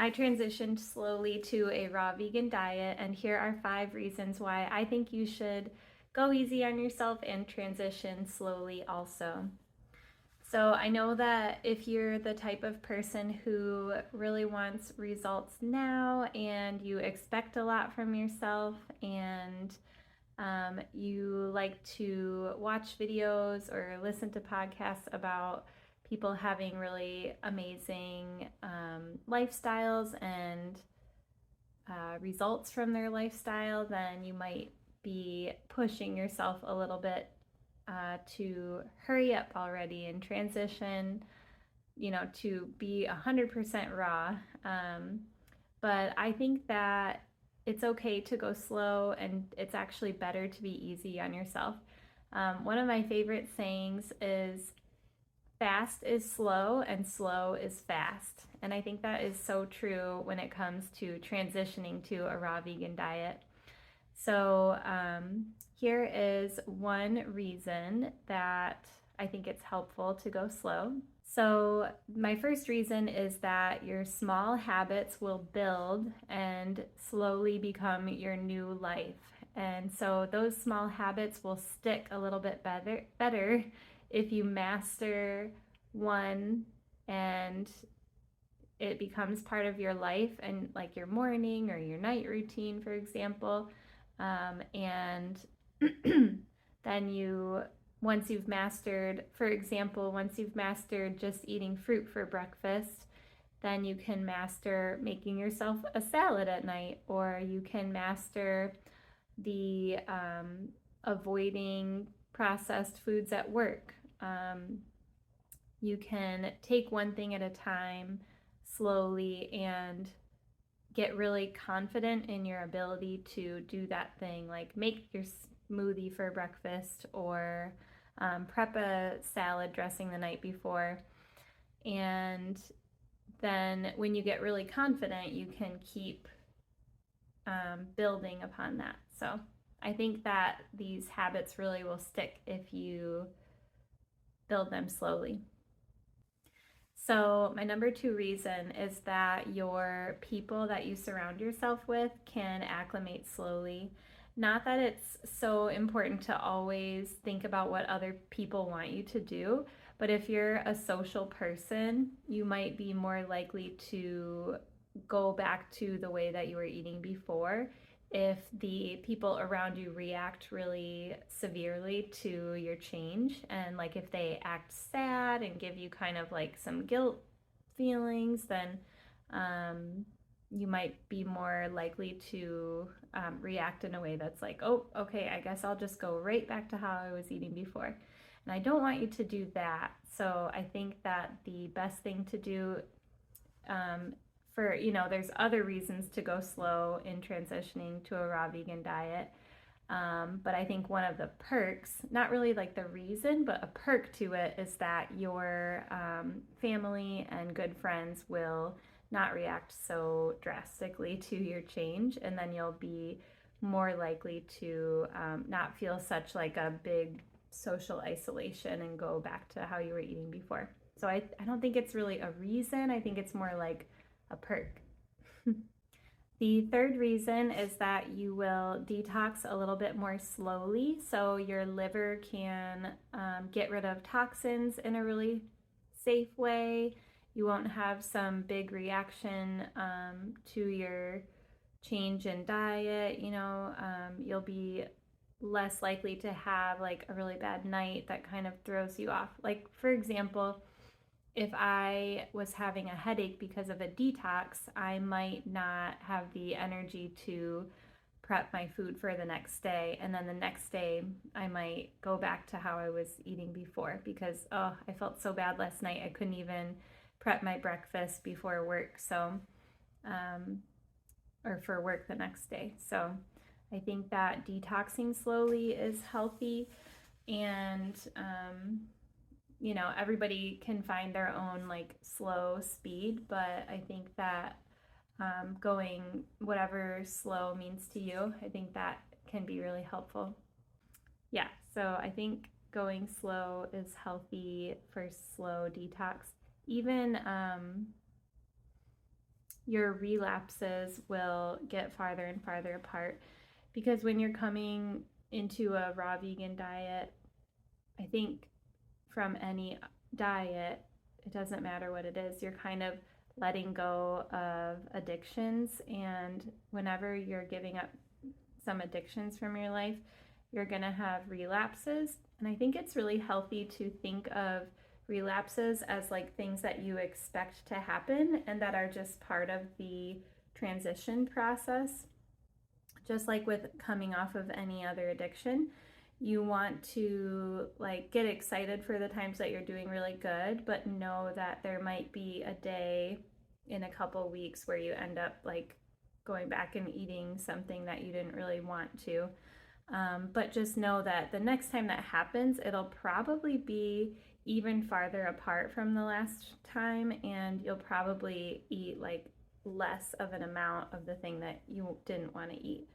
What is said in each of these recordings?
I transitioned slowly to a raw vegan diet, and here are 5 reasons why I think you should go easy on yourself and transition slowly also. So, I know that if you're the type of person who really wants results now and you expect a lot from yourself and you like to watch videos or listen to podcasts about people having really amazing lifestyles and results from their lifestyle, then you might be pushing yourself a little bit to hurry up already and transition, to be 100% raw. But I think that it's okay to go slow, and it's actually better to be easy on yourself. One of my favorite sayings is fast is slow and slow is fast. And I think that is so true when it comes to transitioning to a raw vegan diet. So, here is one reason that I think it's helpful to go slow. So, my first reason is that your small habits will build and slowly become your new life. And so, those small habits will stick a little bit better if you master one and it becomes part of your life, and like your morning or your night routine, for example. And then once you've mastered, for example, once you've mastered just eating fruit for breakfast, then you can master making yourself a salad at night, or you can master the avoiding processed foods at work. You can take one thing at a time slowly and get really confident in your ability to do that thing, like make your smoothie for breakfast or prep a salad dressing the night before. And then when you get really confident, you can keep building upon that. So I think that these habits really will stick if you build them slowly. So, my number 2 reason is that your people that you surround yourself with can acclimate slowly. Not that it's so important to always think about what other people want you to do, but if you're a social person, you might be more likely to go back to the way that you were eating before if the people around you react really severely to your change, and like if they act sad and give you kind of like some guilt feelings, then you might be more likely to react in a way that's like, oh, okay, I guess I'll just go right back to how I was eating before. And I don't want you to do that. So I think that the best thing to do there's other reasons to go slow in transitioning to a raw vegan diet. But I think one of the perks, not really like the reason, but a perk to it is that your family and good friends will not react so drastically to your change. And then you'll be more likely to not feel such like a big social isolation and go back to how you were eating before. So I don't think it's really a reason. I think it's more like a perk. The third reason is that you will detox a little bit more slowly, so your liver can get rid of toxins in a really safe way. You won't have some big reaction to your change in diet. You'll be less likely to have like a really bad night that kind of throws you off. Like, for example, if I was having a headache because of a detox, I might not have the energy to prep my food for the next day. And then the next day, I might go back to how I was eating before because, I felt so bad last night. I couldn't even prep my breakfast before work. So, or for work the next day. So I think that detoxing slowly is healthy, and everybody can find their own like slow speed, but I think that going whatever slow means to you, I think that can be really helpful. Yeah, so I think going slow is healthy for slow detox. Even your relapses will get farther and farther apart. Because when you're coming into a raw vegan diet, I think from any diet, it doesn't matter what it is, you're kind of letting go of addictions. And whenever you're giving up some addictions from your life, you're going to have relapses. And I think it's really healthy to think of relapses as like things that you expect to happen and that are just part of the transition process. Just like with coming off of any other addiction, you want to like get excited for the times that you're doing really good, but know that there might be a day in a couple weeks where you end up like going back and eating something that you didn't really want to. But just know that the next time that happens, it'll probably be even farther apart from the last time, and you'll probably eat like less of an amount of the thing that you didn't want to eat.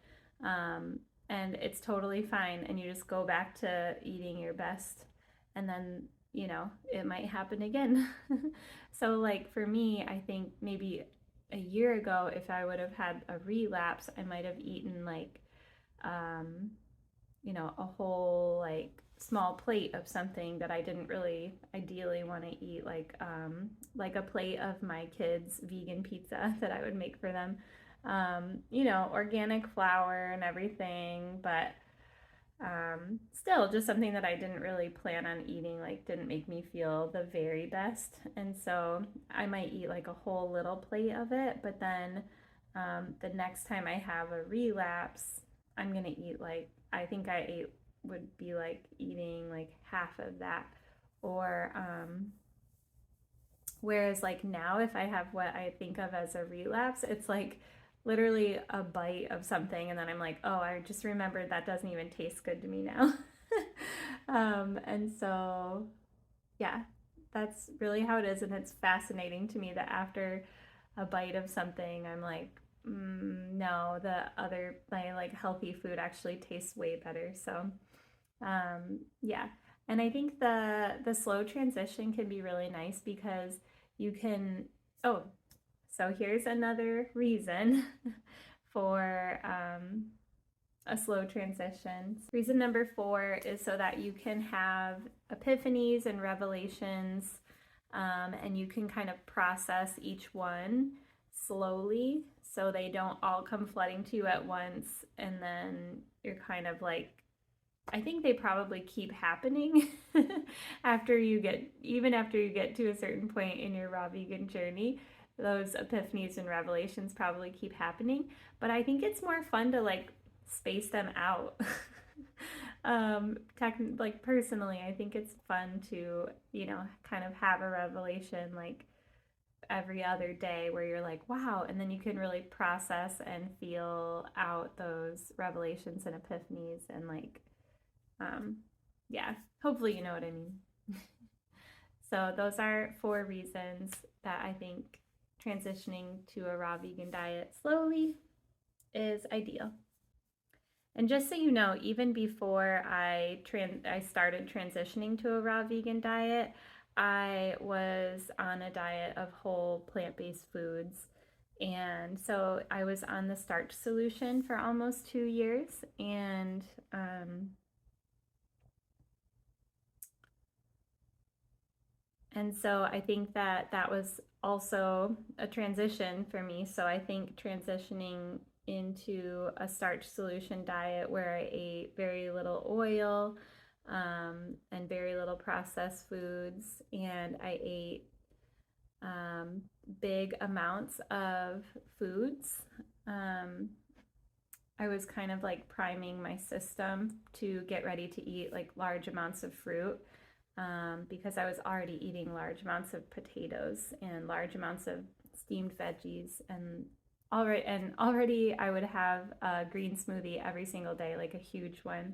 And it's totally fine. And you just go back to eating your best, and then, you know, it might happen again. So, like for me, I think maybe a year ago, if I would have had a relapse, I might have eaten like, you know, a whole like small plate of something that I didn't really ideally want to eat, like a plate of my kids' vegan pizza that I would make for them. You know, organic flour and everything, but still just something that I didn't really plan on eating, like didn't make me feel the very best. And so I might eat like a whole little plate of it, but then the next time I have a relapse, I'm gonna eat like, I think I ate would be like eating like half of that. Or whereas like now, if I have what I think of as a relapse, it's like literally a bite of something, and then I'm like, oh, I just remembered that doesn't even taste good to me now. And so, yeah, that's really how it is. And it's fascinating to me that after a bite of something, I'm like, no, the other, my like healthy food actually tastes way better. So, yeah. And I think the slow transition can be really nice because you can, oh, so here's another reason for a slow transition. Reason number 4 is so that you can have epiphanies and revelations, and you can kind of process each one slowly so they don't all come flooding to you at once. And then you're kind of like, I think they probably keep happening even after you get to a certain point in your raw vegan journey. Those epiphanies and revelations probably keep happening, but I think it's more fun to like space them out. Like personally, I think it's fun to, you know, kind of have a revelation like every other day where you're like, wow, and then you can really process and feel out those revelations and epiphanies and like, yeah, hopefully you know what I mean. So those are 4 reasons that I think transitioning to a raw vegan diet slowly is ideal. And just so you know, even before I started transitioning to a raw vegan diet, I was on a diet of whole plant-based foods. And so I was on the starch solution for almost 2 years. And so I think that that was also a transition for me. So I think transitioning into a starch solution diet where I ate very little oil, and very little processed foods, and I ate big amounts of foods. I was kind of like priming my system to get ready to eat like large amounts of fruit, because I was already eating large amounts of potatoes and large amounts of steamed veggies, and already I would have a green smoothie every single day, like a huge one.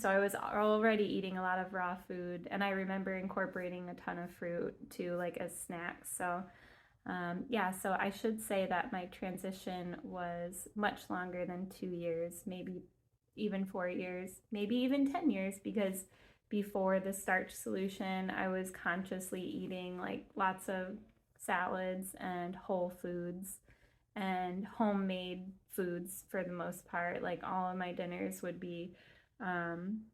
So I was already eating a lot of raw food, and I remember incorporating a ton of fruit too, like as snacks. So yeah, so I should say that my transition was much longer than 2 years, maybe even 4 years, maybe even 10 years, because before the starch solution, I was consciously eating like lots of salads and whole foods and homemade foods for the most part. Like all of my dinners would be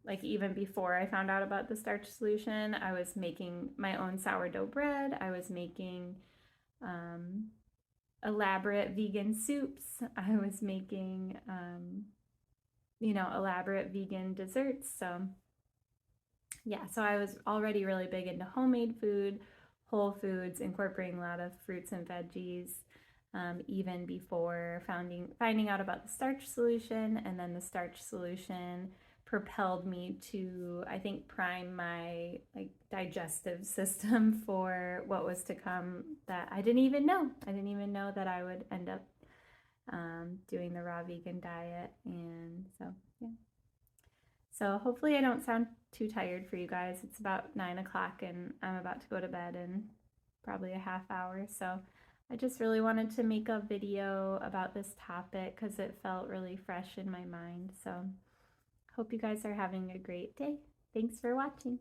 like even before I found out about the starch solution, I was making my own sourdough bread. I was making elaborate vegan soups. I was making, elaborate vegan desserts. So yeah, so I was already really big into homemade food, whole foods, incorporating a lot of fruits and veggies, even before finding out about the starch solution. And then the starch solution propelled me to, I think, prime my like digestive system for what was to come that I didn't even know. I didn't even know that I would end up doing the raw vegan diet. And so, yeah. So hopefully I don't sound too tired for you guys. It's about 9 o'clock and I'm about to go to bed in probably a half hour. So I just really wanted to make a video about this topic because it felt really fresh in my mind. So hope you guys are having a great day. Thanks for watching.